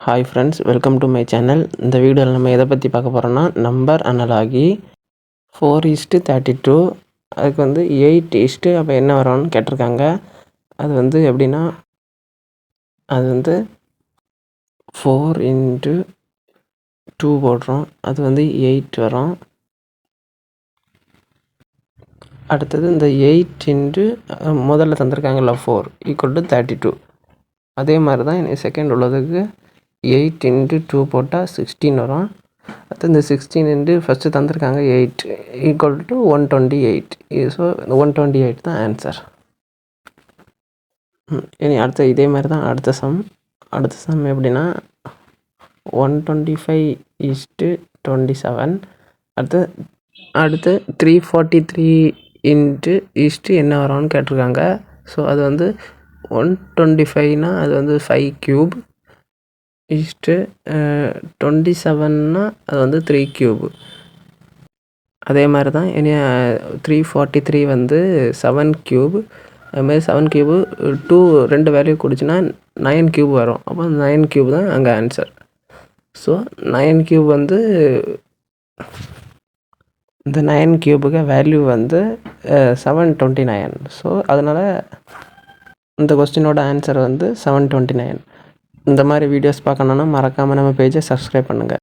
Hi friends, welcome to my channel. இந்த வீடியோவில் நம்ம எதை பற்றி பார்க்க போகிறோன்னா, நம்பர் அனலாகி 4:32 அதுக்கு வந்து 8 அப்போ என்ன வரும்னு கேட்டிருக்காங்க. அது வந்து எப்படின்னா, அது வந்து 4 × 2 போடுறோம், அது வந்து 8 வரும். அடுத்தது இந்த 8 முதல்ல தந்திருக்காங்கல்ல 4 = 32. அதே மாதிரி தான் செகண்ட் உள்ளதுக்கு 8 × 2 போட்டால் 16 வரும். அடுத்து இந்த 16 ஃபஸ்ட்டு தந்திருக்காங்க 8 = 128. ஸோ 128 தான் ஆன்சர். இனி அடுத்த இதே மாதிரி தான் அடுத்த சம் எப்படின்னா 125:27. அடுத்து 343 என்ன வரும்னு கேட்டிருக்காங்க. ஸோ அது வந்து 125னா அது வந்து 5³ 27னா அது வந்து 3³. அதே மாதிரி தான் இனி 343 வந்து 7³. அதுமாதிரி 7³ 2 வேல்யூ கூடிச்சுன்னா 9³ வரும். அப்போ 9³ தான் அங்கே ஆன்சர். ஸோ 9³ வந்து இந்த 9³ வேல்யூ வந்து 729. ஸோ அதனால் இந்த கொஸ்டினோட ஆன்சர் வந்து 729. இந்த மாதிரி வீடியோஸ் பார்க்கணுன்னா மறக்காமல் நம்ம பேஜை சப்ஸ்கிரைப் பண்ணுங்கள்.